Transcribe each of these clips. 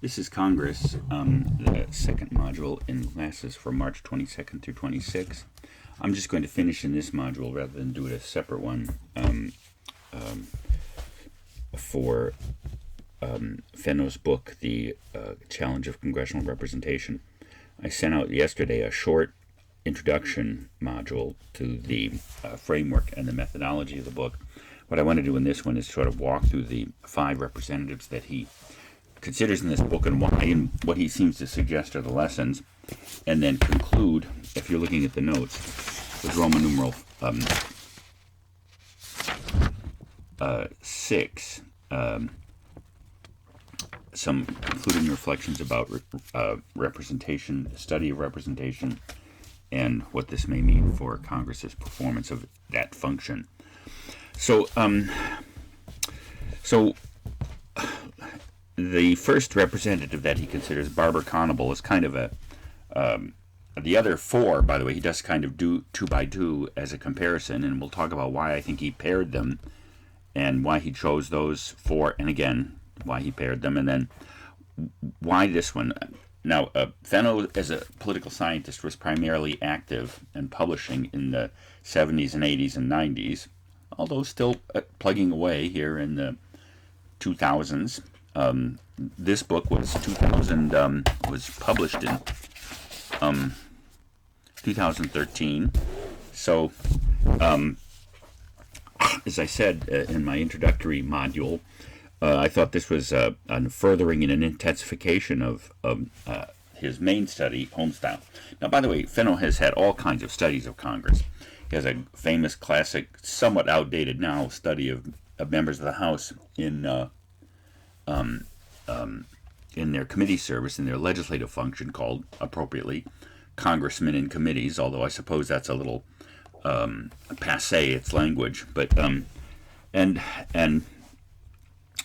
This is Congress, the second module in classes for March 22nd through 26th. I'm just going to finish in this module rather than do it a separate one for Fenno's book, The Challenge of Congressional Representation. I sent out yesterday a short introduction module to the framework and the methodology of the book. What I want to do in this one is sort of walk through the 5 representatives that he considers in this book and why and what he seems to suggest are the lessons, and then conclude, if you're looking at the notes, with Roman numeral 6, some concluding reflections about representation, study of representation, and what this may mean for Congress's performance of that function. So the first representative that he considers, Barbara Conable, is kind of a the other 4, by the way, he does kind of do 2 by 2 as a comparison, and we'll talk about why I think he paired them and why he chose those 4, and again why he paired them, and then why this one. Now, Fenno, as a political scientist, was primarily active and publishing in the 70s and 80s and 90s, although still plugging away here in the 2000s. This book was was published in 2013. So, as I said in my introductory module, I thought this was a furthering and an intensification of his main study, Homestyle. Now, by the way, Fenno has had all kinds of studies of Congress. He has a famous, classic, somewhat outdated now, study of members of the House in their committee service, in their legislative function, called, appropriately, congressmen in committees, although I suppose that's a little passé, its language. But and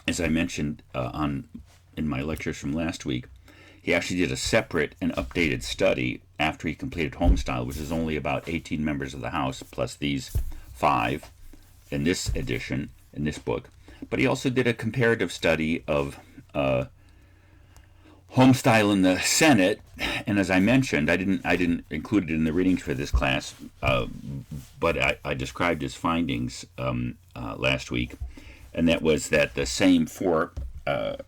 as I mentioned in my lectures from last week, he actually did a separate and updated study after he completed Homestyle, which is only about 18 members of the House, plus these 5 in this edition, in this book. But he also did a comparative study of Homestyle in the Senate, and as I mentioned, I didn't include it in the readings for this class, but I described his findings last week, and that was that the same 4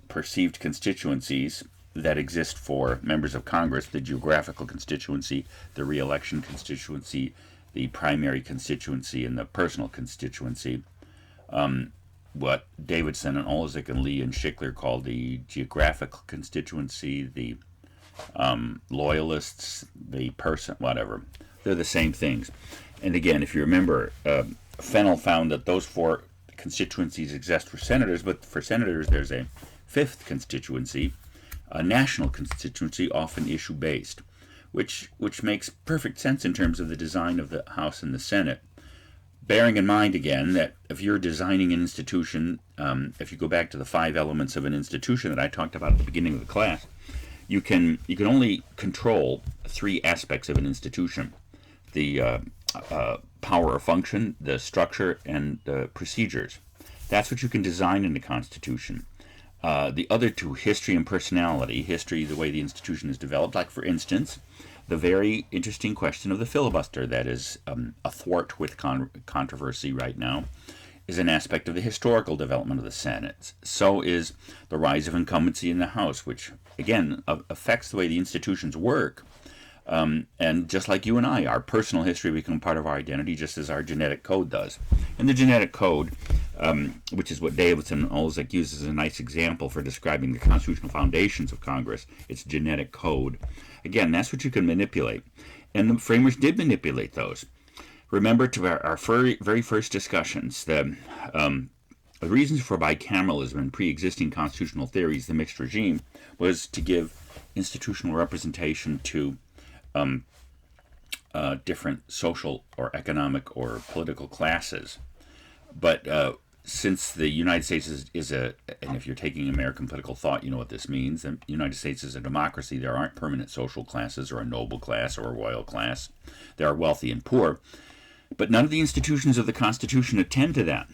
perceived constituencies that exist for members of Congress, the geographical constituency, the re-election constituency, the primary constituency, and the personal constituency, what Davidson and Olzik and Lee and Schickler called the geographical constituency, the loyalists, the person, whatever. They're the same things. And again, if you remember, Fennell found that those 4 constituencies exist for senators, but for senators there's a 5th constituency, a national constituency, often issue-based, which makes perfect sense in terms of the design of the House and the Senate. Bearing in mind, again, that if you're designing an institution, if you go back to the 5 elements of an institution that I talked about at the beginning of the class, you can only control 3 aspects of an institution: the power or function, the structure, and the procedures. That's what you can design in the Constitution. The other 2, history and personality. History, the way the institution is developed, like, for instance, the very interesting question of the filibuster that is athwart with controversy right now is an aspect of the historical development of the Senate. So is the rise of incumbency in the House, which, again, affects the way the institutions work. And just like you and I, our personal history becomes part of our identity, just as our genetic code does. And the genetic code, which is what Davidson and Olzik uses as a nice example for describing the constitutional foundations of Congress, its genetic code. Again, that's what you can manipulate. And the framers did manipulate those. Remember, to our very first discussions, the reasons for bicameralism and pre-existing constitutional theories, the mixed regime, was to give institutional representation to different social or economic or political classes. But since the United States is and if you're taking American political thought, you know what this means. The United States is a democracy. There aren't permanent social classes or a noble class or a royal class. There are wealthy and poor. But none of the institutions of the Constitution attend to that.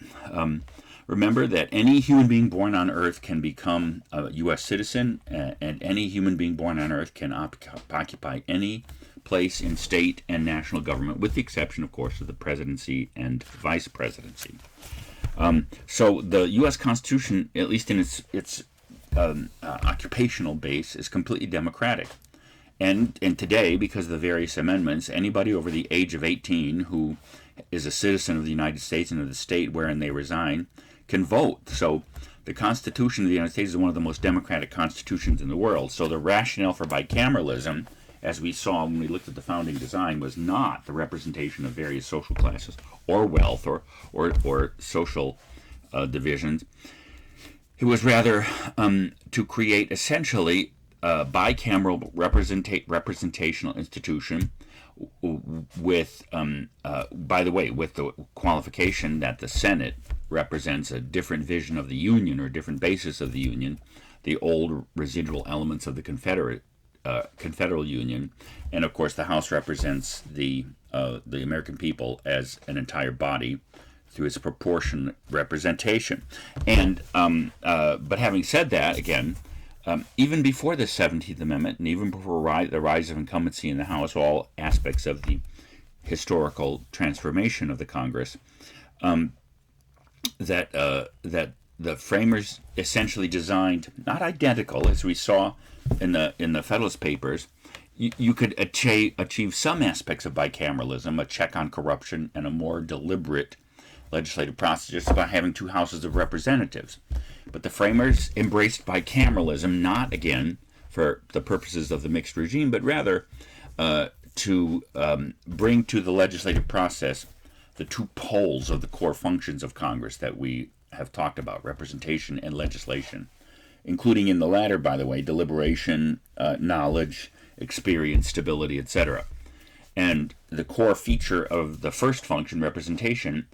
Remember that any human being born on Earth can become a U.S. citizen, and any human being born on Earth can occupy any place in state and national government, with the exception, of course, of the presidency and vice presidency. So the U.S. Constitution, at least in its occupational base, is completely democratic. And today, because of the various amendments, anybody over the age of 18 who is a citizen of the United States and of the state wherein they reside can vote. So the Constitution of the United States is one of the most democratic constitutions in the world. So the rationale for bicameralism, as we saw when we looked at the founding design, was not the representation of various social classes or wealth or social divisions. It was rather to create essentially a bicameral representational institution with, by the way, with the qualification that the Senate represents a different vision of the Union or different basis of the Union, the old residual elements of the Confederal Union, and of course the House represents the American people as an entire body through its proportionate representation. And but having said that, again, even before the 17th Amendment, and even before the rise of incumbency in the House, all aspects of the historical transformation of the Congress, that the framers essentially designed, not identical as we saw in the Federalist Papers. You could achieve some aspects of bicameralism, a check on corruption, and a more deliberate legislative process just by having two houses of representatives. But the framers embraced bicameralism, not again for the purposes of the mixed regime, but rather to bring to the legislative process the two poles of the core functions of Congress that we have talked about, representation and legislation, including in the latter, by the way, deliberation, knowledge, experience, stability, etc. And the core feature of the first function, representation,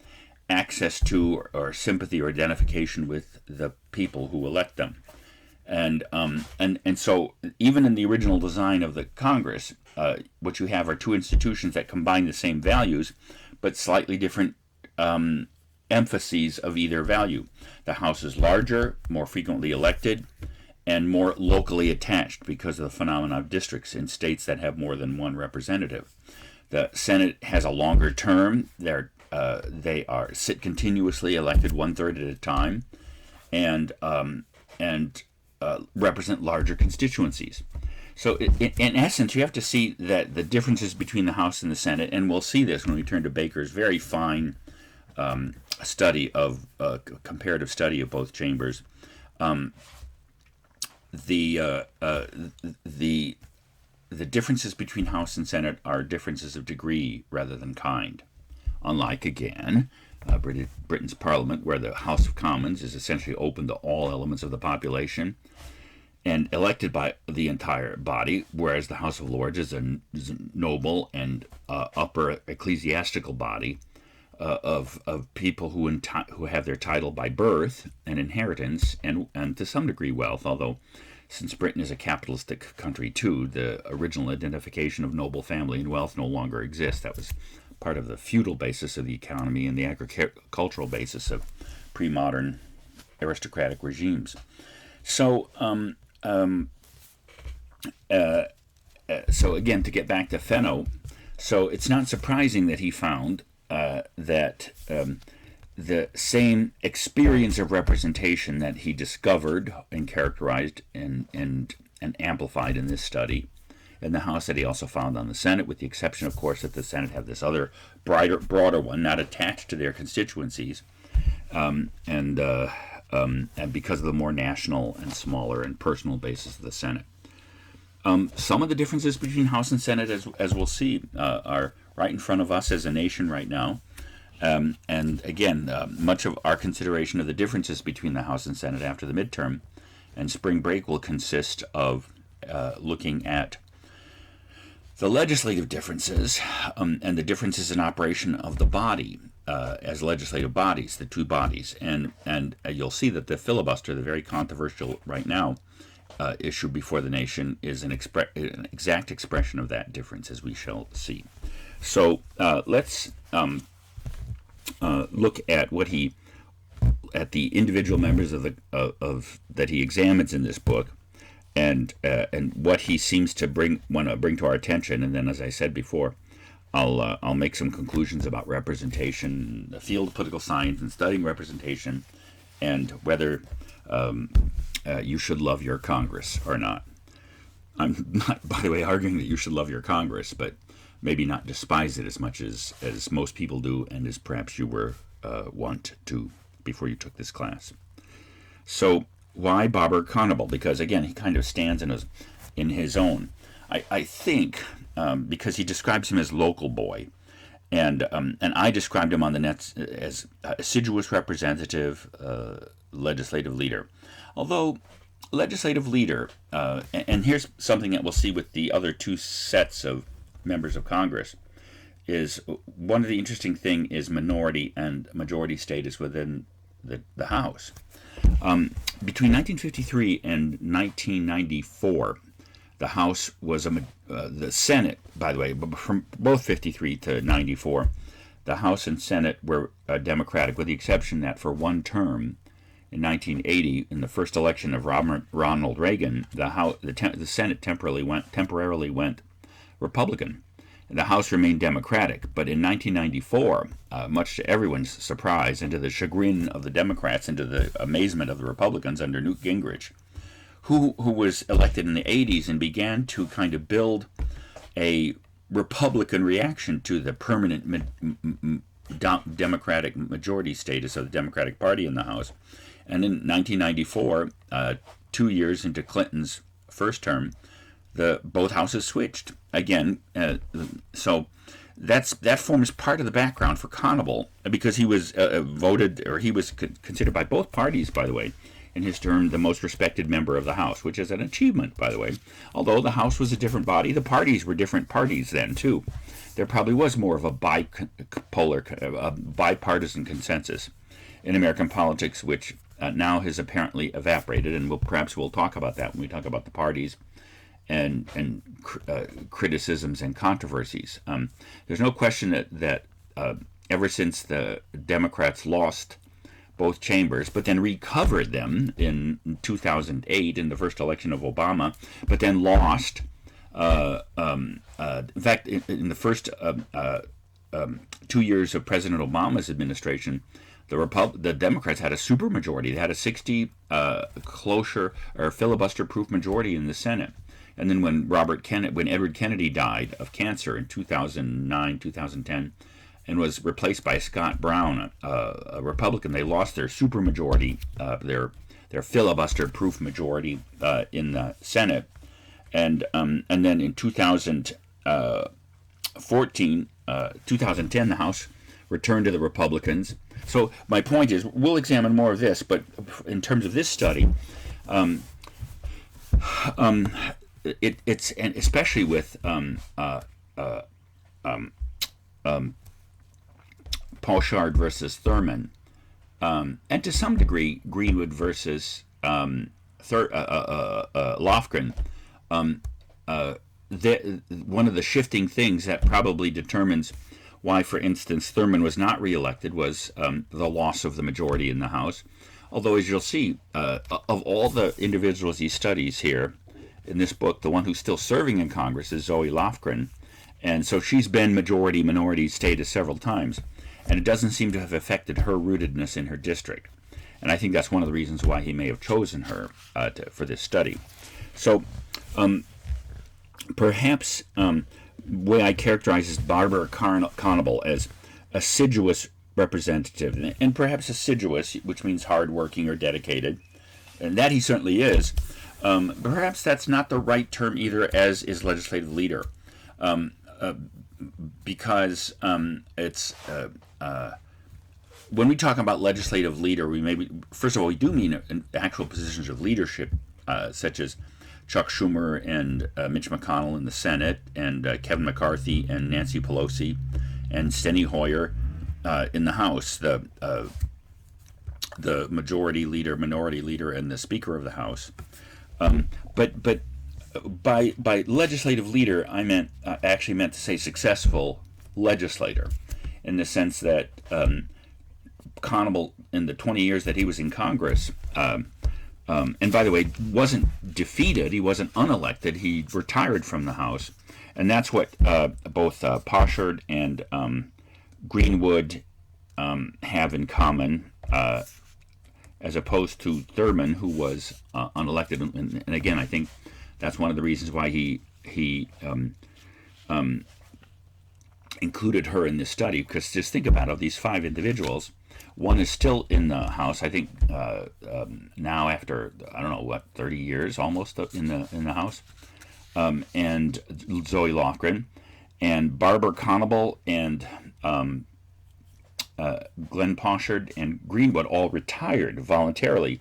access to or sympathy or identification with the people who elect them. And so even in the original design of the Congress, what you have are two institutions that combine the same values, but slightly different emphases of either value. The House is larger, more frequently elected, and more locally attached because of the phenomenon of districts in states that have more than one representative. The Senate has a longer term. They sit continuously, elected 1/3 at a time, and represent larger constituencies. So in essence, you have to see that the differences between the House and the Senate, and we'll see this when we turn to Baker's very fine comparative study of both chambers. The differences between House and Senate are differences of degree rather than kind. Unlike, again, Britain's Parliament, where the House of Commons is essentially open to all elements of the population and elected by the entire body, whereas the House of Lords is a noble and upper ecclesiastical body of people who have their title by birth and inheritance and to some degree wealth, although since Britain is a capitalistic country too, the original identification of noble family and wealth no longer exists. That was part of the feudal basis of the economy and the agricultural basis of pre-modern aristocratic regimes. So, so again, to get back to Fenno, so it's not surprising that he found that the same experience of representation that he discovered and characterized and amplified in this study in the House that he also found on the Senate, with the exception, of course, that the Senate have this other broader one not attached to their constituencies, and because of the more national and smaller and personal basis of the Senate. Some of the differences between House and Senate, as we'll see, are right in front of us as a nation right now. And again, much of our consideration of the differences between the House and Senate after the midterm and spring break will consist of looking at the legislative differences and the differences in operation of the body as legislative bodies, the two bodies. And you'll see that the filibuster, the very controversial right now issue before the nation, is an exact expression of that difference, as we shall see. So let's look at what he at the individual members of the that he examines in this book, and what he seems to want to bring to our attention, and then, as I said before, I'll make some conclusions about representation, the field of political science, and studying representation, and whether you should love your Congress or not. I'm not, by the way, arguing that you should love your Congress, but maybe not despise it as much as most people do, and as perhaps you were wont to before you took this class. So why Bobber Conable? Because again, he kind of stands in his own. I think because he describes him as local boy, and I described him on the net as assiduous representative, legislative leader. Although legislative leader, and here's something that we'll see with the other two sets of members of Congress, is one of the interesting thing is minority and majority status within the House. Between 1953 and 1994, the House was the Senate, by the way, from both 53 to 94, the House and Senate were Democratic, with the exception that for one term, in 1980, in the first election of Ronald Reagan, the Senate temporarily went Republican. The House remained Democratic, but in 1994, much to everyone's surprise and to the chagrin of the Democrats and to the amazement of the Republicans under Newt Gingrich, who was elected in the 80s and began to kind of build a Republican reaction to the permanent Democratic majority status of the Democratic Party in the House. And in 1994, 2 years into Clinton's first term, both houses switched again. So that forms part of the background for Conable, because he was voted, or he was considered by both parties, by the way, in his term, the most respected member of the House, which is an achievement, by the way. Although the House was a different body, the parties were different parties then too. There probably was more of a bipartisan consensus in American politics, which now has apparently evaporated, and perhaps we'll talk about that when we talk about the parties and criticisms and controversies. There's no question that ever since the Democrats lost both chambers, but then recovered them in 2008 in the first election of Obama, but then lost. In fact, in the first 2 years of President Obama's administration, the Democrats had a supermajority. They had a 60 cloture or filibuster-proof majority in the Senate. And then when Edward Kennedy died of cancer in 2009, 2010, and was replaced by Scott Brown, a Republican, they lost their supermajority, their filibuster-proof majority in the Senate. And then in 2010, the House returned to the Republicans. So my point is, we'll examine more of this, but in terms of this study, it's and especially with Pauschard versus Thurman, and to some degree Greenwood versus Lofgren. One of the shifting things that probably determines why, for instance, Thurman was not reelected was the loss of the majority in the House. Although, as you'll see, of all the individuals he studies here in this book, the one who's still serving in Congress is Zoe Lofgren. And so she's been majority-minority status several times. And it doesn't seem to have affected her rootedness in her district. And I think that's one of the reasons why he may have chosen her for this study. So perhaps the way I characterize Barbara Conable as assiduous representative, and perhaps assiduous, which means hardworking or dedicated, and that he certainly is. Perhaps that's not the right term either, as is legislative leader, because it's when we talk about legislative leader, first of all, we do mean actual positions of leadership, such as Chuck Schumer and Mitch McConnell in the Senate, and Kevin McCarthy and Nancy Pelosi and Steny Hoyer in the House, the majority leader, minority leader, and the Speaker of the House. But by legislative leader, I actually meant to say successful legislator, in the sense that Conable, in the 20 years that he was in Congress, and by the way, wasn't defeated, he wasn't unelected, he retired from the House. And that's what both Poshard and Greenwood have in common, as opposed to Thurman, who was unelected. And again, I think that's one of the reasons why he included her in this study, because just think about it, of these 5 individuals, one is still in the House, I think now after, I don't know, what, 30 years almost in the House, and Zoe Lofgren, and Barbara Conable, and Glenn Poshard and Greenwood all retired voluntarily.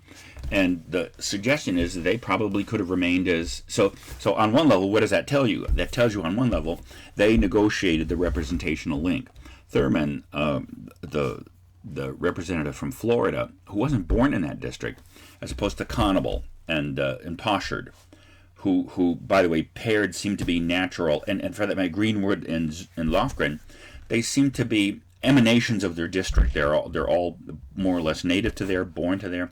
And the suggestion is that they probably could have remained as... So on one level, what does that tell you? That tells you on one level, they negotiated the representational link. Thurman, the representative from Florida, who wasn't born in that district, as opposed to Conable and Poshard, who, by the way, paired seem to be natural. And for that matter, Greenwood and Lofgren, they seem to be emanations of their district. They're all more or less native to there, born to there.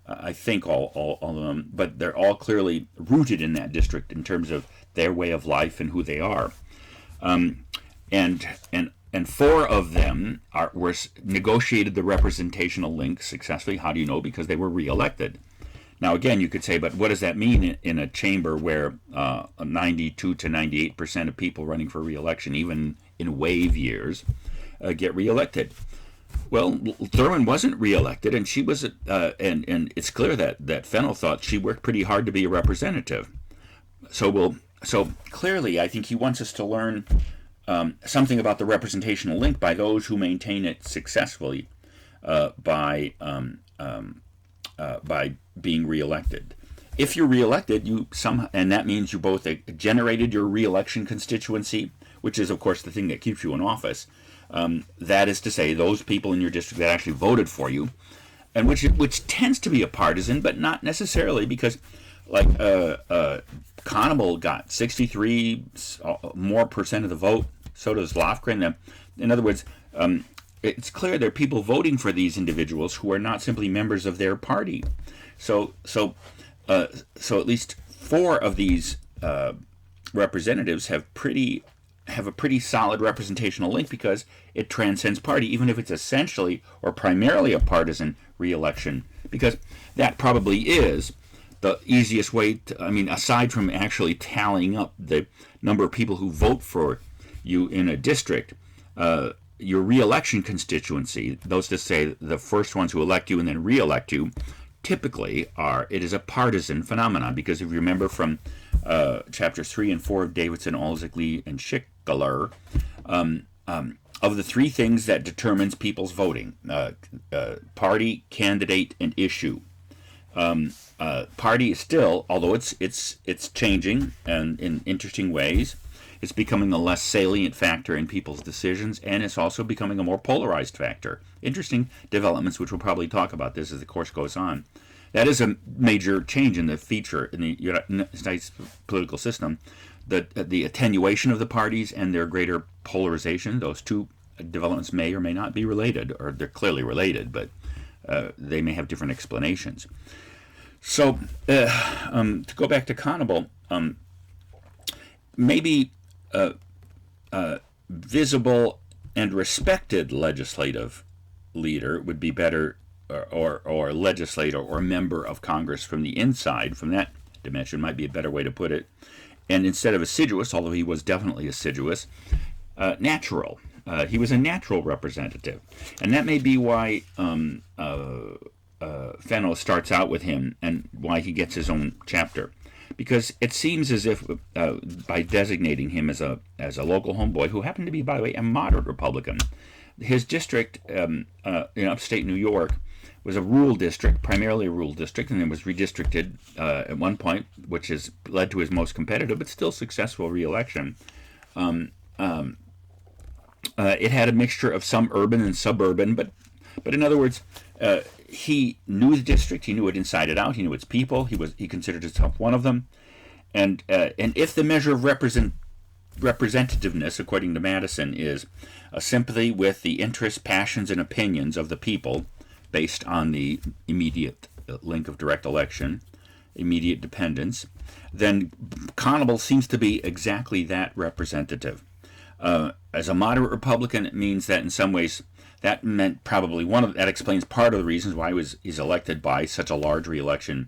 I think all of them, but they're all clearly rooted in that district in terms of their way of life and who they are. And 4 of them were negotiated the representational link successfully. How do you know? Because they were reelected. Now, again, you could say, but what does that mean in a chamber where 92 to 98% of people running for reelection, even in wave years, get reelected? Well, Thurman wasn't reelected, and she was, and it's clear that Fenno thought she worked pretty hard to be a representative. So clearly, I think he wants us to learn something about the representational link by those who maintain it successfully by being reelected. If you're reelected, and that means you both generated your reelection constituency, which is, of course, the thing that keeps you in office. That is to say, those people in your district that actually voted for you, and which tends to be a partisan, but not necessarily, because like Conable got 63 more percent of the vote. So does Lofgren. In other words, it's clear there are people voting for these individuals who are not simply members of their party. So at least 4 of these representatives have a pretty solid representational link, because it transcends party, even if it's essentially or primarily a partisan reelection, because that probably is the easiest way to, I mean, aside from actually tallying up the number of people who vote for you in a district, your reelection constituency, those to say the first ones who elect you and then reelect you, typically it is a partisan phenomenon, because if you remember from chapters 3 and 4 of Davidson, Alzig, Lee, and Schickler, of the 3 things that determines people's voting, party, candidate, and issue. Party is still, although it's changing and in interesting ways, it's becoming a less salient factor in people's decisions, and it's also becoming a more polarized factor. Interesting developments, which we'll probably talk about this as the course goes on. That is a major change in the feature in the United States political system, the attenuation of the parties and their greater polarization. Those 2 developments may or may not be related, or they're clearly related, but they may have different explanations. So to go back to Conable, maybe visible and respected legislative leader would be better, or legislator or member of Congress from the inside, from that dimension, might be a better way to put it. And instead of assiduous, although he was definitely assiduous, natural. He was a natural representative. And that may be why Fenno starts out with him, and why he gets his own chapter. Because it seems as if by designating him as a local homeboy, who happened to be, by the way, a moderate Republican, his district in upstate New York was a rural district, primarily a rural district, and it was redistricted at one point, which has led to his most competitive but still successful reelection. It had a mixture of some urban and suburban, but in other words, he knew the district, he knew it inside and out, he knew its people, he considered himself one of them, and if the measure of representativeness, according to Madison, is a sympathy with the interests, passions, and opinions of the people, based on the immediate link of direct election, immediate dependence, then Conable seems to be exactly that representative. As a moderate Republican, it means that in some ways that meant probably that explains part of the reasons why he's elected by such a large re-election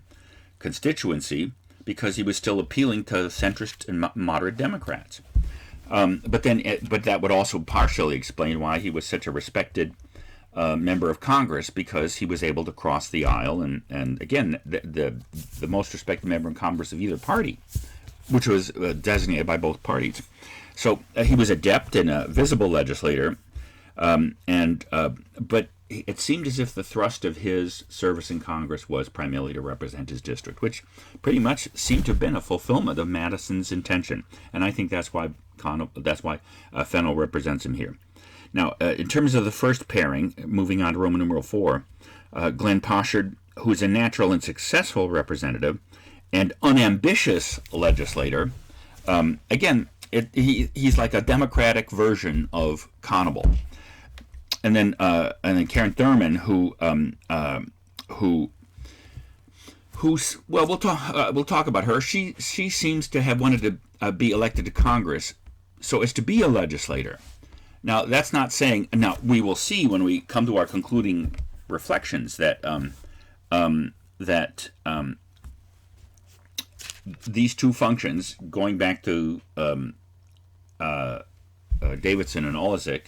constituency, because he was still appealing to centrist and moderate Democrats. But that would also partially explain why he was such a respected member of Congress, because he was able to cross the aisle and again, the most respected member in Congress of either party, which was designated by both parties. So he was adept and a visible legislator, but it seemed as if the thrust of his service in Congress was primarily to represent his district, which pretty much seemed to have been a fulfillment of Madison's intention, and I think that's why Fenno represents him here. Now, in terms of the first pairing, moving on to Roman numeral 4, Glenn Poshard, who is a natural and successful representative and unambitious legislator, again, he's like a Democratic version of Conable. And then Karen Thurman, who's well, we'll talk about her. She seems to have wanted to be elected to Congress so as to be a legislator. Now, that's not saying. Now, we will see when we come to our concluding reflections that these two functions, going back to Davidson and Olizik,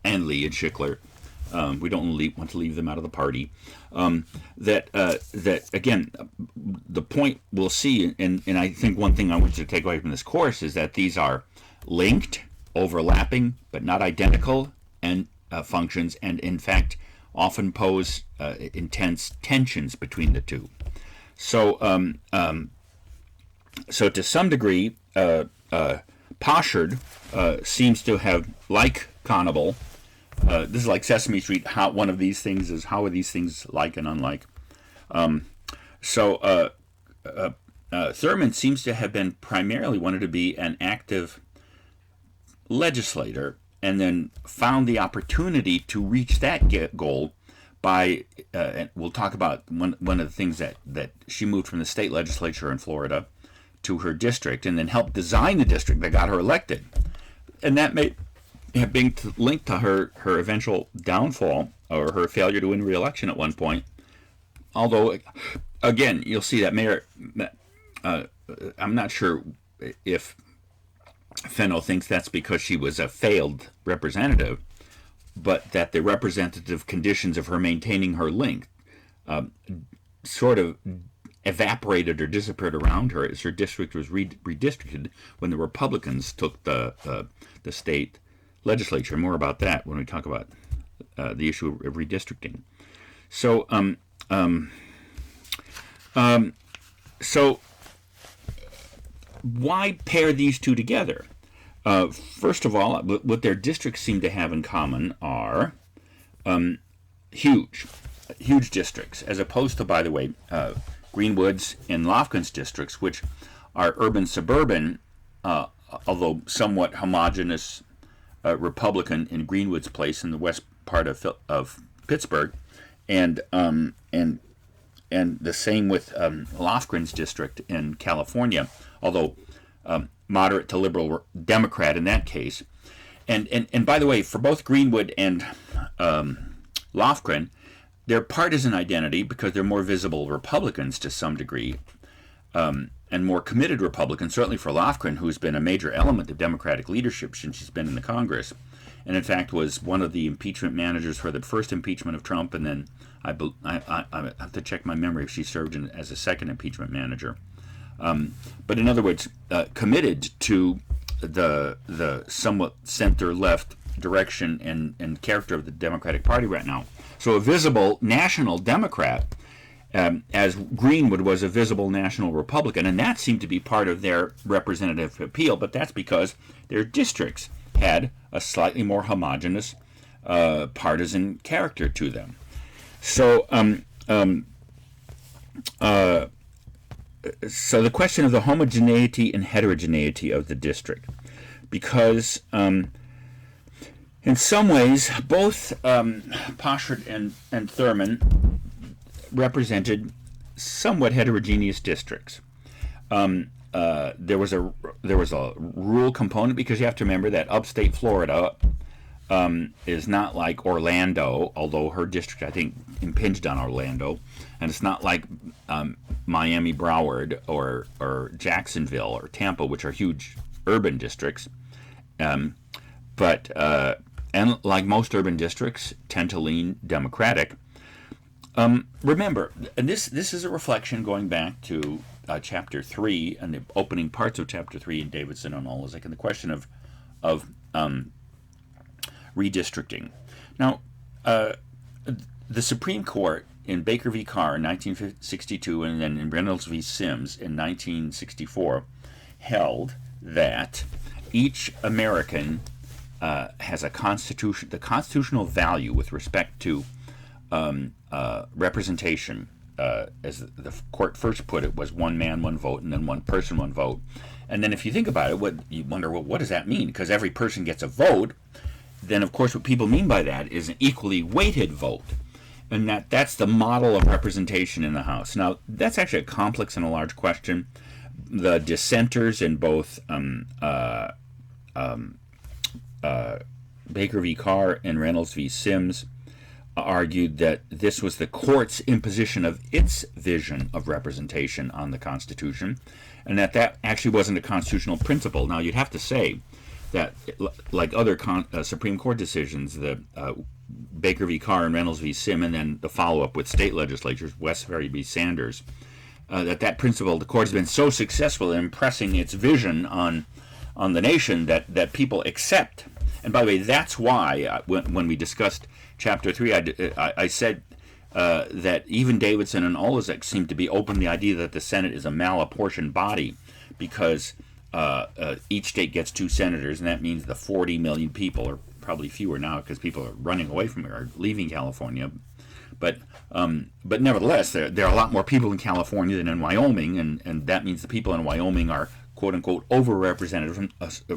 and Lee and Schickler, we don't want to leave them out of the party. That again, the point we'll see, and I think one thing I want you to take away from this course is that these are linked, overlapping, but not identical, and functions, and in fact often pose intense tensions between the two. So, so to some degree, Poshard seems to have, like Conable, this is like Sesame Street. How one of these things is, how are these things like and unlike? Thurman seems to have been primarily wanted to be an active legislator, and then found the opportunity to reach that goal by, and we'll talk about one of the things that she moved from the state legislature in Florida to her district, and then helped design the district that got her elected. And that may have been linked to her eventual downfall, or her failure to win re-election at one point. Although, again, you'll see that Mayor, I'm not sure if Fenno thinks that's because she was a failed representative, but that the representative conditions of her maintaining her link sort of evaporated or disappeared around her as her district was redistricted when the Republicans took the state legislature. More about that when we talk about the issue of redistricting. So, so why pair these two together? First of all, what their districts seem to have in common are huge districts, as opposed to, by the way, Greenwood's and Lofgren's districts, which are urban-suburban, although somewhat homogeneous Republican in Greenwood's place in the west part of Pittsburgh, and the same with Lofgren's district in California, although moderate to liberal Democrat in that case. And by the way, for both Greenwood and Lofgren, their partisan identity, because they're more visible Republicans to some degree, and more committed Republicans, certainly for Lofgren, who's been a major element of Democratic leadership since she's been in the Congress, and in fact was one of the impeachment managers for the first impeachment of Trump, and then I have to check my memory if she served as a second impeachment manager. But in other words, committed to the somewhat center-left direction and character of the Democratic Party right now. So a visible national Democrat, as Greenwood was a visible national Republican, and that seemed to be part of their representative appeal, but that's because their districts had a slightly more homogeneous partisan character to them. So, so the question of the homogeneity and heterogeneity of the district, because In some ways, both Poshert and Thurman represented somewhat heterogeneous districts. There was a rural component, because you have to remember that upstate Florida is not like Orlando, although her district, I think, impinged on Orlando, and it's not like Miami, Broward, or Jacksonville or Tampa, which are huge urban districts. But and like most urban districts, tend to lean Democratic. Remember, and this is a reflection going back to Chapter 3 and the opening parts of Chapter 3 in Davidson and Oleszek, and the question of redistricting. Now, the Supreme Court in Baker v. Carr in 1962 and then in Reynolds v. Sims in 1964 held that each American has a constitution, the constitutional value with respect to representation, as the court first put it, was one man, one vote, and then one person, one vote. And then if you think about it, you wonder, well, what does that mean? Because every person gets a vote. Then, of course, what people mean by that is an equally weighted vote. And that's the model of representation in the House. Now, that's actually a complex and a large question. The dissenters in both Baker v. Carr and Reynolds v. Sims argued that this was the court's imposition of its vision of representation on the Constitution, and that actually wasn't a constitutional principle. Now, you'd have to say that, like other Supreme Court decisions, the Baker v. Carr and Reynolds v. Sim, and then the follow-up with state legislatures, Westbury v. Sanders, that principle, the court has been so successful in impressing its vision on the nation that people accept. And by the way, that's why when we discussed Chapter 3, I said that even Davidson and Oleszek seem to be open to the idea that the Senate is a malapportioned body, because each state gets 2 senators, and that means the 40 million people, or probably fewer now because people are running away from it or leaving California. But nevertheless, there are a lot more people in California than in Wyoming, and that means the people in Wyoming are quote-unquote overrepresented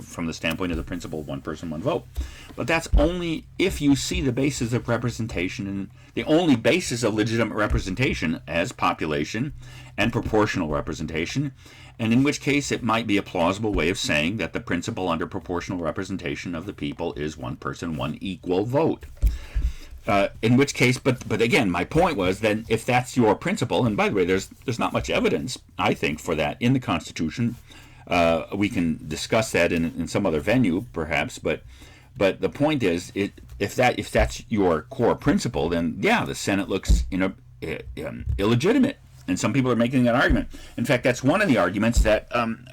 from the standpoint of the principle of one person, one vote. But that's only if you see the basis of representation, and the only basis of legitimate representation as population and proportional representation, and in which case it might be a plausible way of saying that the principle under proportional representation of the people is one person, one equal vote. In which case, but again, my point was that if that's your principle, and by the way, there's not much evidence, I think, for that in the Constitution. We can discuss that in some other venue, perhaps, but the point is, if that's your core principle, then yeah, the Senate looks illegitimate, and some people are making that argument. In fact, that's one of the arguments that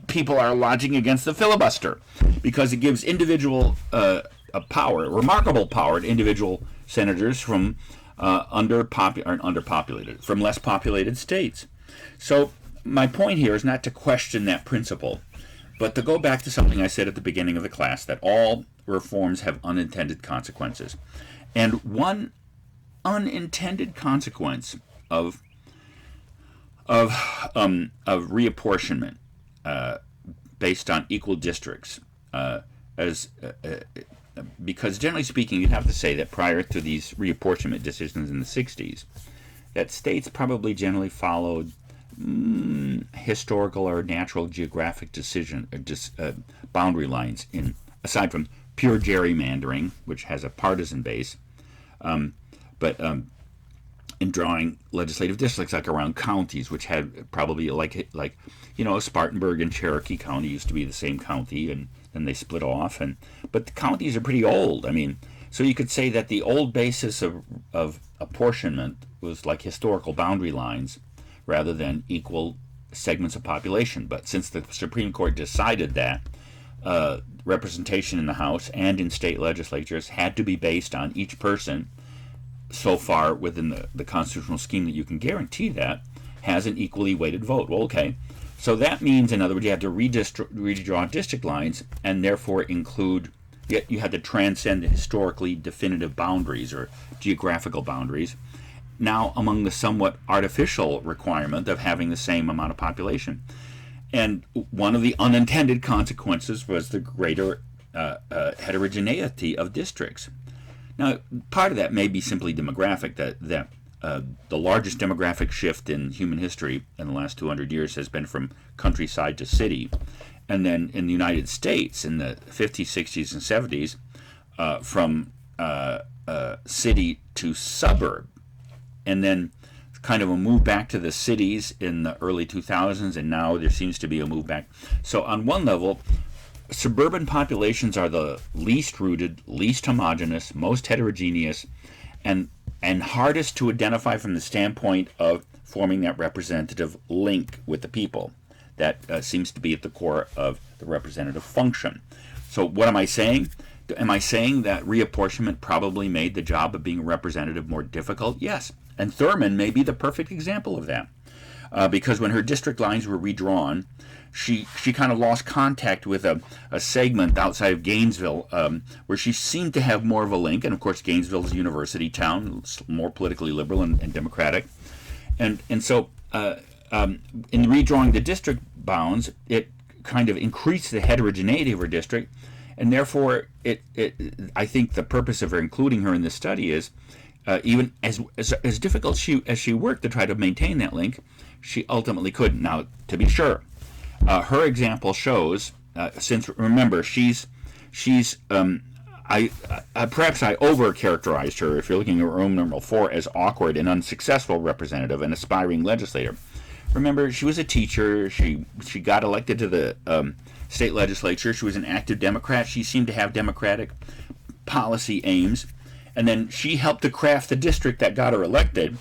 people are lodging against the filibuster, because it gives individual power, remarkable power, to individual senators from underpopulated, from less populated states. So my point here is not to question that principle, but to go back to something I said at the beginning of the class, that all reforms have unintended consequences. And one unintended consequence of reapportionment based on equal districts, because generally speaking, you'd have to say that prior to these reapportionment decisions in the 60s, that states probably generally followed historical or natural geographic boundary lines, aside from pure gerrymandering, which has a partisan base, but in drawing legislative districts like around counties, which had probably like Spartanburg and Cherokee County used to be the same county, and then they split off. But the counties are pretty old. I mean, so you could say that the old basis of apportionment was like historical boundary lines rather than equal segments of population. But since the Supreme Court decided that representation in the House and in state legislatures had to be based on each person so far within the constitutional scheme that you can guarantee that has an equally weighted vote. Well, okay. So that means, in other words, you have to redraw district lines, and therefore you had to transcend the historically definitive boundaries or geographical boundaries, now among the somewhat artificial requirement of having the same amount of population. And one of the unintended consequences was the greater heterogeneity of districts. Now, part of that may be simply demographic, that the largest demographic shift in human history in the last 200 years has been from countryside to city. And then in the United States in the 50s, 60s, and 70s, from city to suburb. And then kind of a move back to the cities in the early 2000s, and now there seems to be a move back. So on one level, suburban populations are the least rooted, least homogeneous, most heterogeneous, and hardest to identify from the standpoint of forming that representative link with the people. That seems to be at the core of the representative function. So what am I saying? Am I saying that reapportionment probably made the job of being a representative more difficult? Yes. And Thurman may be the perfect example of that. Because when her district lines were redrawn, she kind of lost contact with a segment outside of Gainesville where she seemed to have more of a link. And of course, Gainesville is a university town, more politically liberal and democratic. And so in redrawing the district bounds, it kind of increased the heterogeneity of her district. And therefore, I think the purpose of her including her in this study is even as difficult as she worked to try to maintain that link, she ultimately couldn't. Now, to be sure, her example shows, since remember perhaps I overcharacterized her, if you're looking at Roman numeral 4, as awkward and unsuccessful representative and aspiring legislator. Remember, she was a teacher. She got elected to the state legislature. She was an active Democrat. She seemed to have Democratic policy aims. And then she helped to craft the district that got her elected.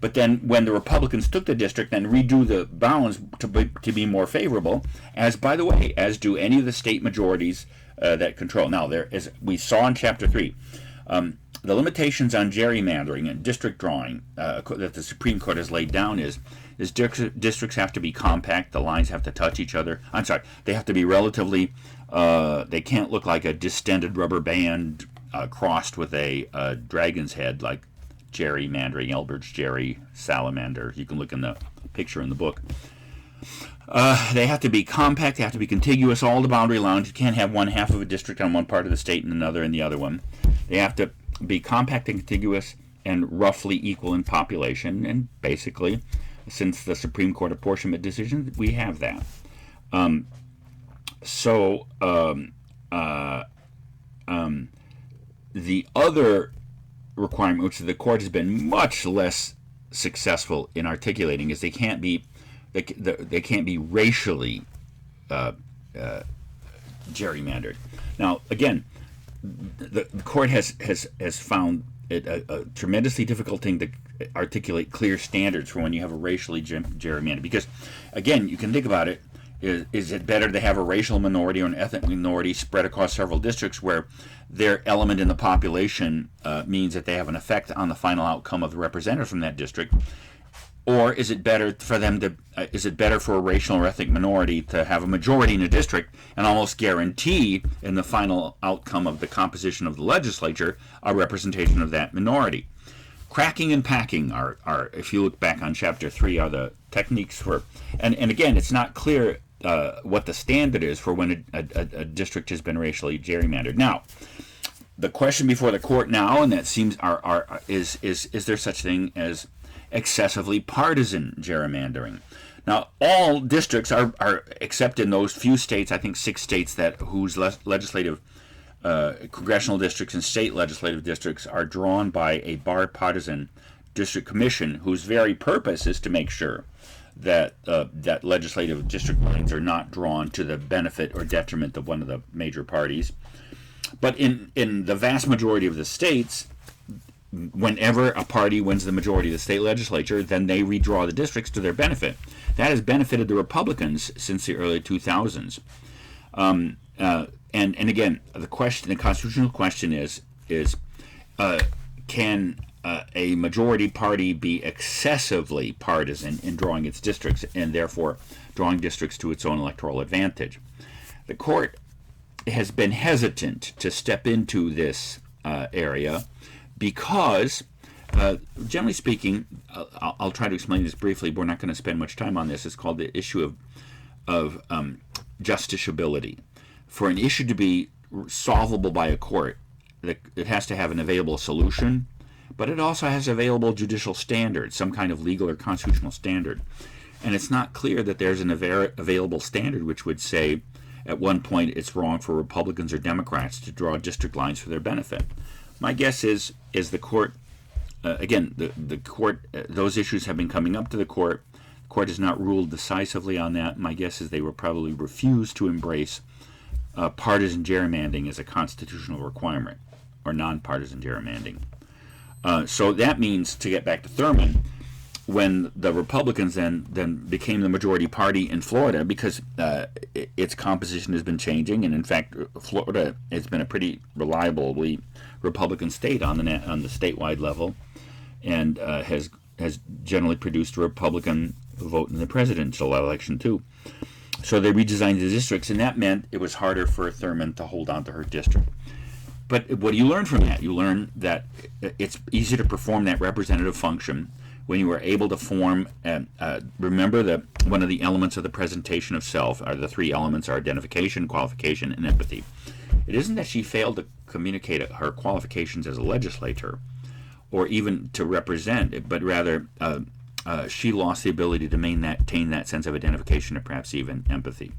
But then when the Republicans took the district and redrew the bounds to be more favorable, as, by the way, as do any of the state majorities that control. Now, there, as we saw in Chapter 3, the limitations on gerrymandering and district drawing that the Supreme Court has laid down is districts have to be compact, the lines have to touch each other. I'm sorry, they have to be relatively, they can't look like a distended rubber band crossed with a dragon's head, like gerrymandering, Elbert's Jerry salamander. You can look in the picture in the book. They have to be compact, they have to be contiguous, all the boundary lines. You can't have one half of a district on one part of the state and another in the other one. They have to be compact and contiguous and roughly equal in population. And basically, since the Supreme Court apportionment decision, we have that. The other requirement, which the court has been much less successful in articulating, is they can't be racially gerrymandered. Now, again, the court has found it a tremendously difficult thing to articulate clear standards for when you have a racially gerrymandered. Because, again, you can think about it. Is it better to have a racial minority or an ethnic minority spread across several districts where their element in the population means that they have an effect on the final outcome of the representative from that district? Or is it better for them to? Is it better for a racial or ethnic minority to have a majority in a district and almost guarantee in the final outcome of the composition of the legislature a representation of that minority? Cracking and packing are if you look back on Chapter 3, are the techniques for, and again, it's not clear what the standard is for when a district has been racially gerrymandered. Now, the question before the court now, and that seems is there such thing as excessively partisan gerrymandering? Now, all districts are except in those few states, I think 6 states whose legislative congressional districts and state legislative districts are drawn by a bipartisan district commission, whose very purpose is to make sure that that legislative district lines are not drawn to the benefit or detriment of one of the major parties. But in the vast majority of the states, whenever a party wins the majority of the state legislature, then they redraw the districts to their benefit. That has benefited the Republicans since the early 2000s. And again, the constitutional question is can a majority party be excessively partisan in drawing its districts and therefore drawing districts to its own electoral advantage? The court has been hesitant to step into this area because, generally speaking, I'll try to explain this briefly, but we're not going to spend much time on this. It's called the issue of justiciability. For an issue to be solvable by a court. It has to have an available solution, but it also has available judicial standards, some kind of legal or constitutional standard. And it's not clear that there's an available standard which would say at one point it's wrong for Republicans or Democrats to draw district lines for their benefit. My guess is the court, again, the court, those issues have been coming up to the court. The court has not ruled decisively on that. My guess is they will probably refuse to embrace partisan gerrymandering as a constitutional requirement, or nonpartisan gerrymandering. So that means, to get back to Thurmond, when the Republicans then became the majority party in Florida, because its composition has been changing, and in fact, Florida has been a pretty reliably Republican state on the statewide level, and has generally produced a Republican vote in the presidential election too. So they redesigned the districts, and that meant it was harder for Thurmond to hold on to her district. But what do you learn from that? You learn that it's easy to perform that representative function when you are able to form, remember that one of the elements of the presentation of self, are the three elements, are identification, qualification, and empathy. It isn't that she failed to communicate her qualifications as a legislator, or even to represent it, but rather she lost the ability to maintain that sense of identification, and perhaps even empathy.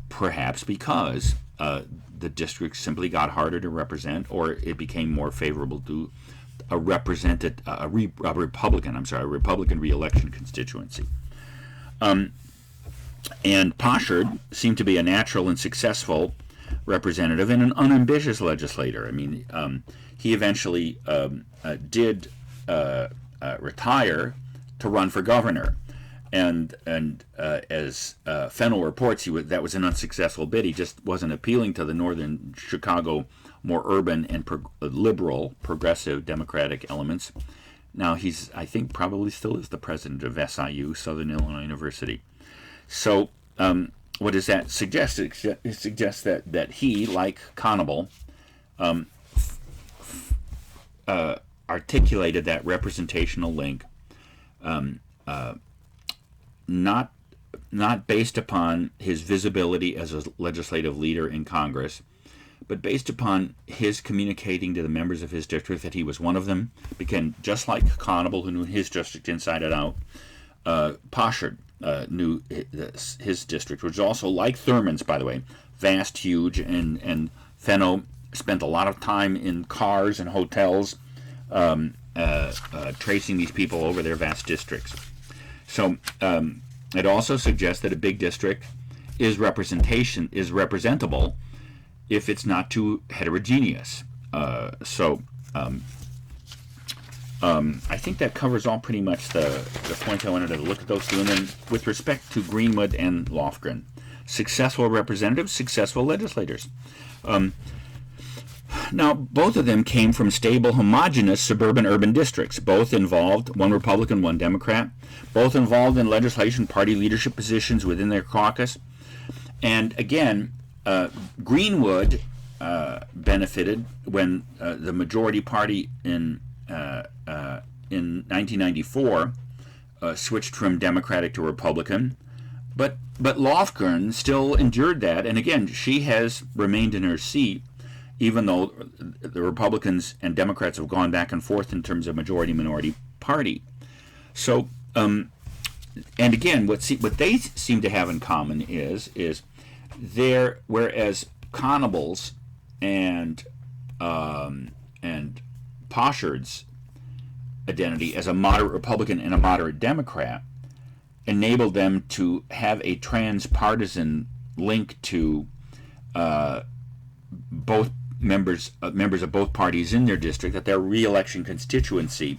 Perhaps because the district simply got harder to represent, or it became more favorable to a Republican re-election constituency. And Poshard seemed to be a natural and successful representative and an unambitious legislator. I mean, he eventually did retire to run for governor. And as Fenno reports, that was an unsuccessful bid. He just wasn't appealing to the northern Chicago, more urban and liberal, progressive Democratic elements. Now he's, I think, probably still is the president of SIU, Southern Illinois University. So what does that suggest? It suggests that he, like Conable, articulated that representational link, not based upon his visibility as a legislative leader in Congress, but based upon his communicating to the members of his district that he was one of them. Again, just like Conable, who knew his district inside and out, Poshard knew his district, which was also, like Thurmond's, by the way, vast, huge, and Fenno spent a lot of time in cars and hotels tracing these people over their vast districts. So it also suggests that a big district is representable if it's not too heterogeneous. I think that covers all pretty much the points I wanted to look at those two. And then with respect to Greenwood and Lofgren, successful representatives, successful legislators. Now, both of them came from stable, homogeneous suburban urban districts, both involved, one Republican, one Democrat, both involved in legislation, party leadership positions within their caucus. And again, Greenwood benefited when the majority party in 1994 switched from Democratic to Republican. But Lofgren still endured that, and again, she has remained in her seat, even though the Republicans and Democrats have gone back and forth in terms of majority-minority party. So, and again, what they seem to have in common is whereas Conable's and Poshard's identity as a moderate Republican and a moderate Democrat enabled them to have a transpartisan link to both members of both parties in their district, that their re-election constituency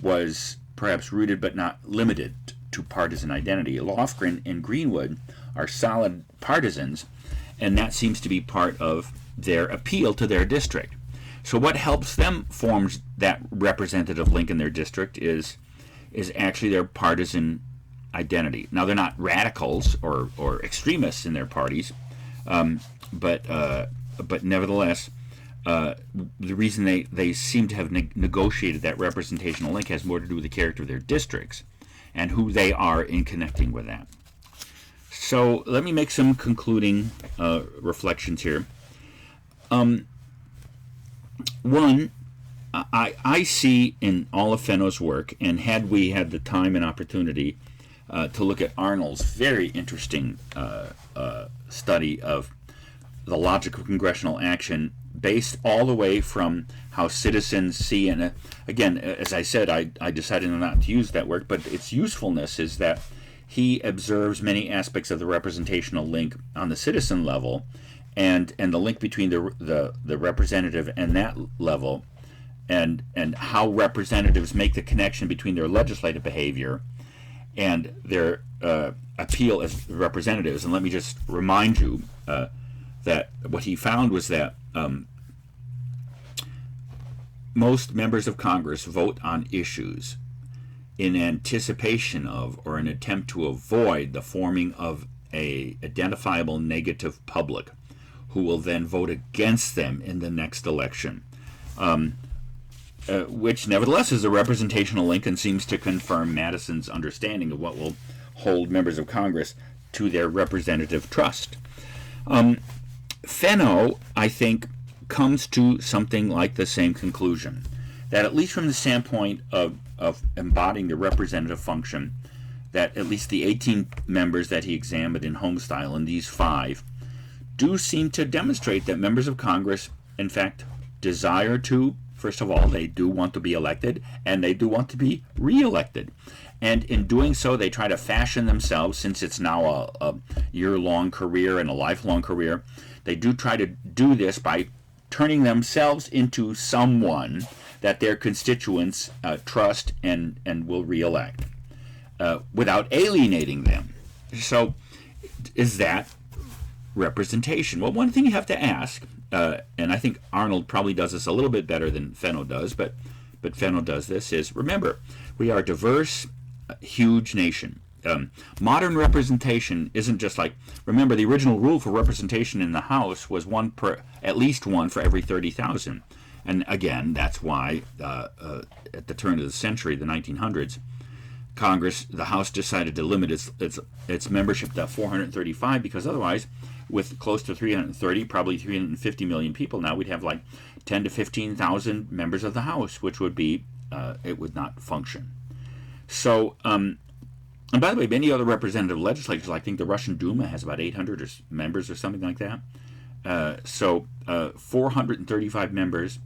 was perhaps rooted but not limited to partisan identity. Lofgren and Greenwood are solid partisans, and that seems to be part of their appeal to their district. So what helps them form that representative link in their district is actually their partisan identity. Now, they're not radicals or extremists in their parties, but nevertheless, the reason they seem to have negotiated that representational link has more to do with the character of their districts and who they are in connecting with that. So let me make some concluding reflections here. One, I see in all of Fenno's work, and had we had the time and opportunity to look at Arnold's very interesting study of the logic of congressional action, based all the way from how citizens see, and again, as I said, I decided not to use that word, but its usefulness is that he observes many aspects of the representational link on the citizen level, and the link between the representative and that level, and how representatives make the connection between their legislative behavior and their appeal as representatives. And let me just remind you that what he found was that most members of Congress vote on issues in anticipation of or an attempt to avoid the forming of a identifiable negative public who will then vote against them in the next election, which nevertheless is a representational link and seems to confirm Madison's understanding of what will hold members of Congress to their representative trust. Fenno, I think, comes to something like the same conclusion, that at least from the standpoint of embodying the representative function, that at least the 18 members that he examined in Homestyle, and these 5, do seem to demonstrate that members of Congress, in fact, desire to, first of all, they do want to be elected, and they do want to be re-elected. And in doing so, they try to fashion themselves, since it's now a year-long career and a lifelong career, they do try to do this by turning themselves into someone that their constituents trust and will re-elect without alienating them. So is that representation? Well, one thing you have to ask, and I think Arnold probably does this a little bit better than Fenno does, but Fenno does this, is remember, we are a diverse, huge nation. Modern representation isn't just like, remember, the original rule for representation in the House was at least one for every 30,000. And again, that's why at the turn of the century, the 1900s, the House decided to limit its membership to 435, because otherwise, with close to 330, probably 350 million people now, we'd have like 10 to 15,000 members of the House, which would be, it would not function. So, and by the way, many other representative legislatures, I think the Russian Duma has about 800 members or something like that. So 435 members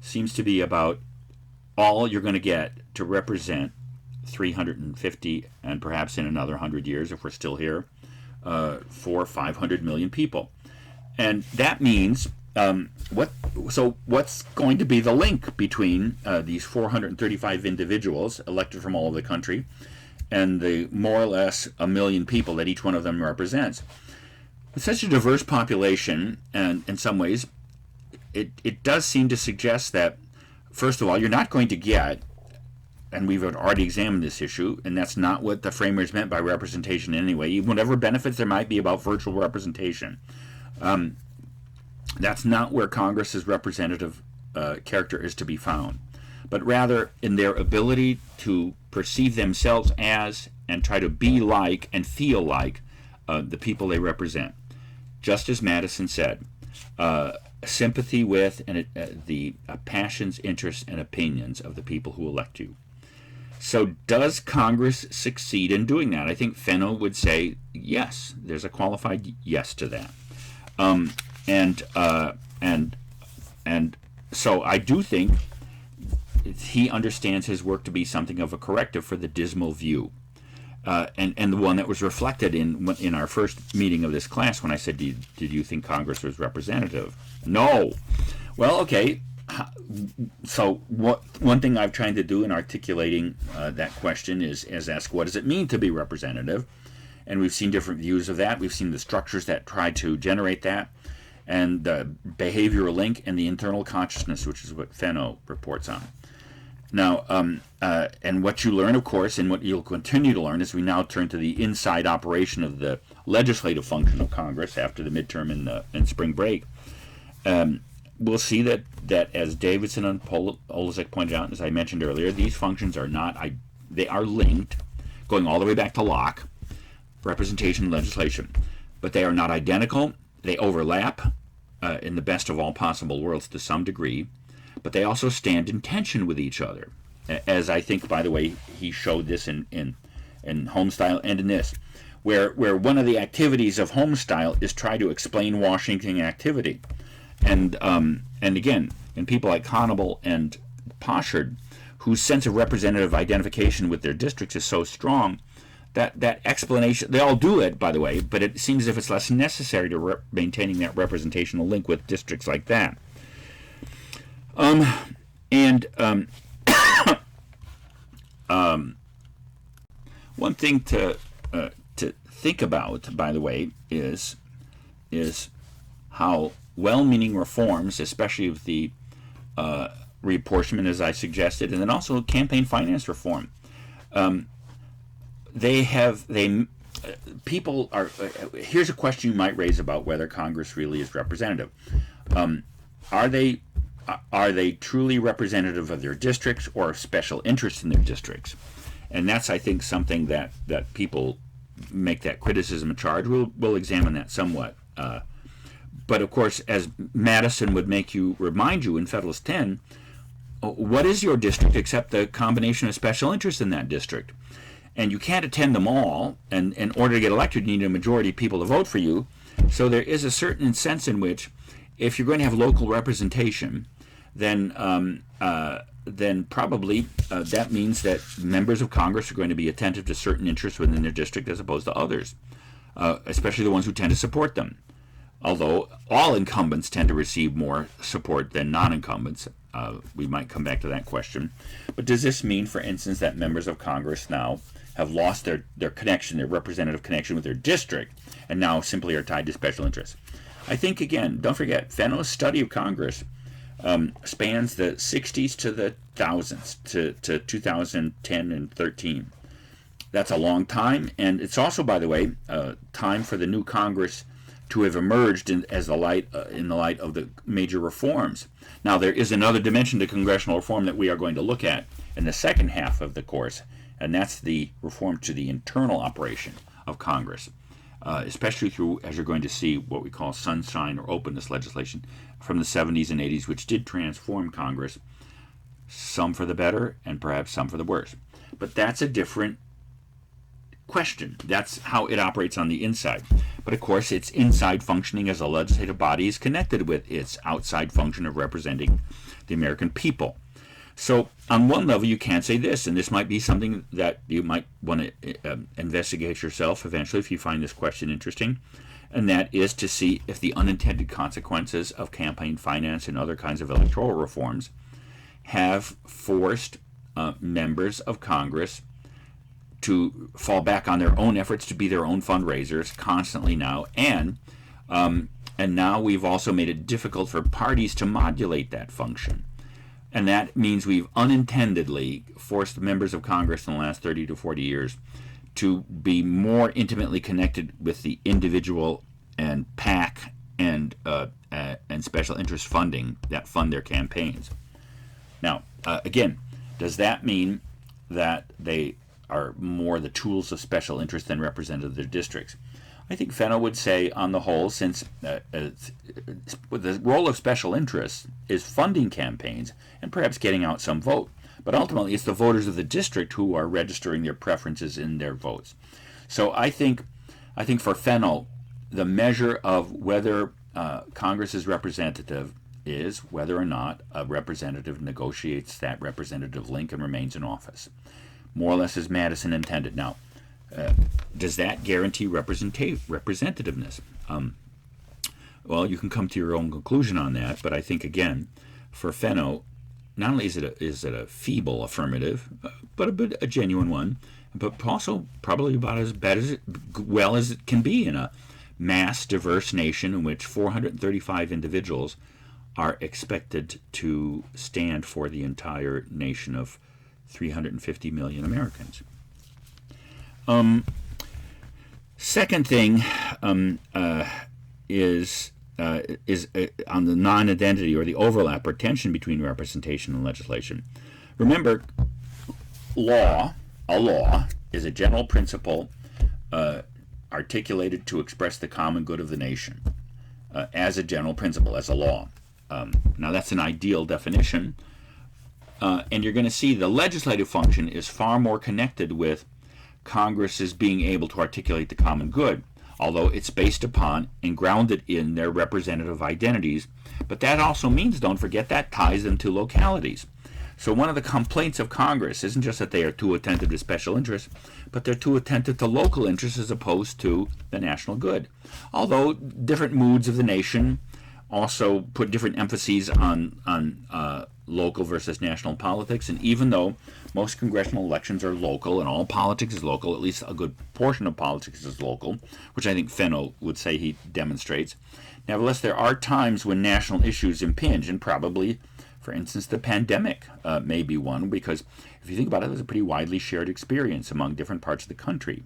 seems to be about all you're going to get to represent 350, and perhaps in another 100 years, if we're still here, 500 million people. And that means what's going to be the link between these 435 individuals elected from all over the country and the more or less 1 million people that each one of them represents? With such a diverse population, and in some ways, it does seem to suggest that, first of all, you're not going to get, and we've already examined this issue, and that's not what the framers meant by representation anyway, whatever benefits there might be about virtual representation. That's not where Congress's representative character is to be found, but rather in their ability to perceive themselves as and try to be like and feel like the people they represent. Just as Madison said, sympathy with and the passions, interests, and opinions of the people who elect you. So does Congress succeed in doing that? I think Fenno would say yes. There's a qualified yes to that. And so I do think he understands his work to be something of a corrective for the dismal view. And the one that was reflected in our first meeting of this class when I said, did you think Congress was representative? No. Well, okay. So one thing I've tried to do in articulating that question is ask, what does it mean to be representative? And we've seen different views of that. We've seen the structures that try to generate that, and the behavioral link and the internal consciousness, which is what Fenno reports on. Now, and what you learn, of course, and what you'll continue to learn as we now turn to the inside operation of the legislative function of Congress after the midterm and spring break, we'll see that as Davidson and Oleszek pointed out, as I mentioned earlier, these functions are not, they are linked, going all the way back to Locke, representation and legislation. But they are not identical. They overlap in the best of all possible worlds to some degree, but they also stand in tension with each other. As I think, by the way, he showed this in Homestyle and in this, where one of the activities of Homestyle is try to explain Washington activity. And again, in people like Hannibal and Poshard, whose sense of representative identification with their districts is so strong, that explanation, they all do it, by the way, but it seems as if it's less necessary to maintaining that representational link with districts like that. One thing to think about, by the way, is how well-meaning reforms, especially of the reapportionment, as I suggested, and then also campaign finance reform, people are. Here's a question you might raise about whether Congress really is representative. Are they truly representative of their districts or of special interests in their districts? And that's, I think, something that people make that criticism a charge. We'll examine that somewhat. But of course, as Madison would remind you in Federalist 10, what is your district except the combination of special interests in that district? And you can't attend them all, and in order to get elected, you need a majority of people to vote for you. So there is a certain sense in which, if you're going to have local representation, then probably that means that members of Congress are going to be attentive to certain interests within their district as opposed to others, especially the ones who tend to support them. Although all incumbents tend to receive more support than non-incumbents. We might come back to that question. But does this mean, for instance, that members of Congress now have lost their connection, their representative connection with their district, and now simply are tied to special interests? I think, again, don't forget, Fenno's study of Congress spans the 60s to the thousands, to 2010 and 13. That's a long time, and it's also, by the way, time for the new Congress to have emerged in the light of the major reforms. Now, there is another dimension to congressional reform that we are going to look at in the second half of the course, and that's the reform to the internal operation of Congress, especially through, as you're going to see, what we call sunshine or openness legislation from the 70s and 80s, which did transform Congress, some for the better and perhaps some for the worse. But that's a different question. That's how it operates on the inside. But of course, its inside functioning as a legislative body is connected with its outside function of representing the American people. So on one level, you can say this, and this might be something that you might want to investigate yourself eventually if you find this question interesting, and that is to see if the unintended consequences of campaign finance and other kinds of electoral reforms have forced members of Congress to fall back on their own efforts to be their own fundraisers constantly now, and now we've also made it difficult for parties to modulate that function. And that means we've unintendedly forced members of Congress in the last 30 to 40 years to be more intimately connected with the individual and PAC and special interest funding that fund their campaigns. Now, again, does that mean that they are more the tools of special interest than representative of their districts? I think Fenno would say, on the whole, since the role of special interests is funding campaigns and perhaps getting out some vote, but ultimately it's the voters of the district who are registering their preferences in their votes. So I think for Fenno, the measure of whether Congress is representative is whether or not a representative negotiates that representative link and remains in office, more or less as Madison intended. Now, does that guarantee representativeness? Well, you can come to your own conclusion on that, but I think, again, for Fenno, not only is it a feeble affirmative, but a genuine one, but also probably about as well as it can be in a mass, diverse nation in which 435 individuals are expected to stand for the entire nation of 350 million Americans. Second thing is on the non-identity or the overlap or tension between representation and legislation. Remember, a law is a general principle articulated to express the common good of the nation as a general principle, as a law. Now that's an ideal definition, and you're going to see the legislative function is far more connected with Congress's being able to articulate the common good, although it's based upon and grounded in their representative identities. But that also means, don't forget, that ties them to localities. So one of the complaints of Congress isn't just that they are too attentive to special interests, but they're too attentive to local interests as opposed to the national good. Although different moods of the nation also put different emphases on local versus national politics, and even though most congressional elections are local and all politics is local, at least a good portion of politics is local, which I think Fenno would say he demonstrates. Nevertheless, there are times when national issues impinge, and probably, for instance, the pandemic may be one, because if you think about it, it was a pretty widely shared experience among different parts of the country.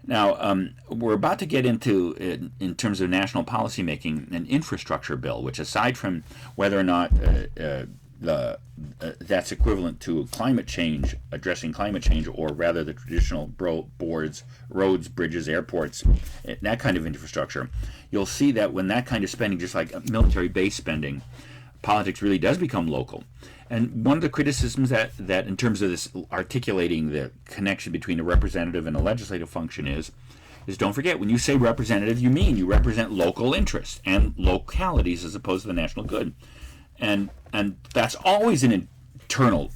Now, we're about to get into, in terms of national policy making, an infrastructure bill, which, aside from whether or not that's equivalent to climate change, addressing climate change, or rather the traditional boards, roads, bridges, airports, that kind of infrastructure, you'll see that when that kind of spending, just like military base spending, politics really does become local. And one of the criticisms that in terms of this articulating the connection between a representative and a legislative function is don't forget, when you say representative, you mean you represent local interests and localities as opposed to the national good. And that's always an internal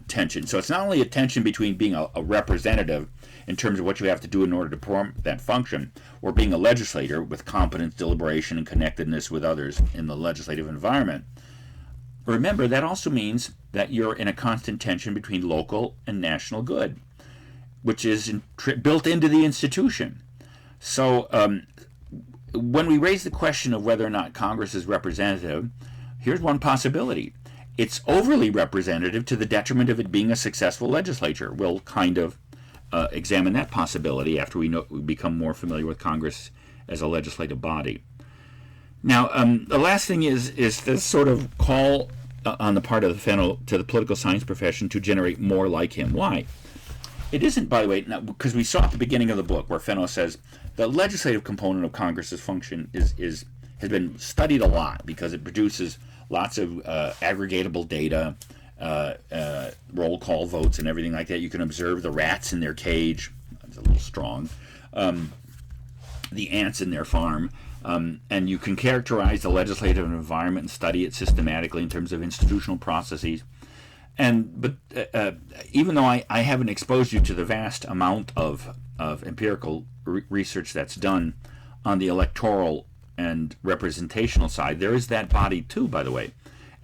tension. So it's not only a tension between being a representative in terms of what you have to do in order to perform that function, or being a legislator with competence, deliberation, and connectedness with others in the legislative environment. Remember, that also means that you're in a constant tension between local and national good, which is built into the institution. So when we raise the question of whether or not Congress is representative, here's one possibility. It's overly representative to the detriment of it being a successful legislature. We'll kind of examine that possibility after we become more familiar with Congress as a legislative body. Now, the last thing is this sort of call on the part of the Fenno to the political science profession to generate more like him. Why? It isn't, by the way, because we saw at the beginning of the book where Fenno says the legislative component of Congress's function has been studied a lot because it produces lots of aggregatable data, roll call votes and everything like that. You can observe the rats in their cage. That's a little strong. The ants in their farm. And you can characterize the legislative environment and study it systematically in terms of institutional processes. But even though I haven't exposed you to the vast amount of empirical research that's done on the electoral and representational side, there is that body too, by the way.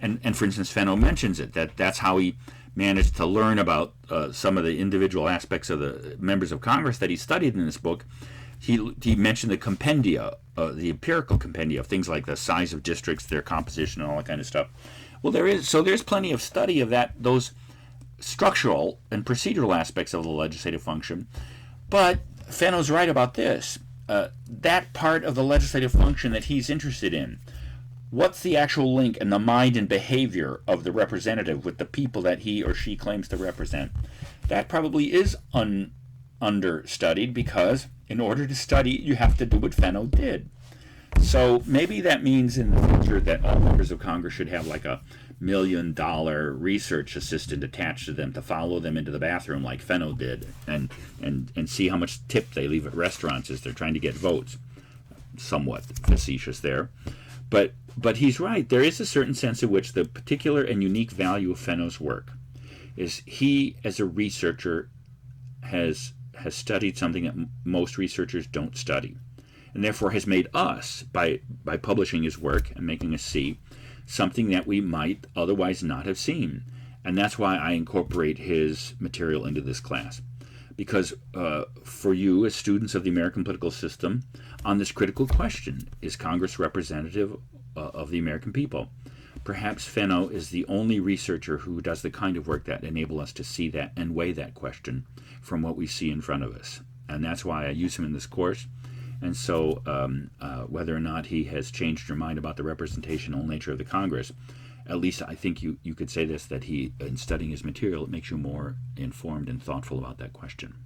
And for instance, Fenno mentions it, that's how he managed to learn about some of the individual aspects of the members of Congress that he studied in this book. He mentioned the compendia, the empirical compendia of things like the size of districts, their composition, and all that kind of stuff. Well, there's plenty of study of those structural and procedural aspects of the legislative function. But Fenno's right about this. That part of the legislative function that he's interested in, what's the actual link in the mind and behavior of the representative with the people that he or she claims to represent? That probably is understudied, because in order to study, you have to do what Fenno did. So maybe that means in the future that all members of Congress should have like $1 million research assistant attached to them to follow them into the bathroom like Fenno did, and see how much tip they leave at restaurants as they're trying to get votes. Somewhat facetious there. But he's right. There is a certain sense in which the particular and unique value of Fenno's work is he, as a researcher, has studied something that most researchers don't study, and therefore has made us, by publishing his work and making us see something that we might otherwise not have seen. And that's why I incorporate his material into this class, because for you as students of the American political system, on this critical question, is Congress representative of the American people? Perhaps Fenno is the only researcher who does the kind of work that enable us to see that and weigh that question from what we see in front of us. And that's why I use him in this course. And so whether or not he has changed your mind about the representational nature of the Congress, at least I think you could say this, that he, in studying his material, it makes you more informed and thoughtful about that question.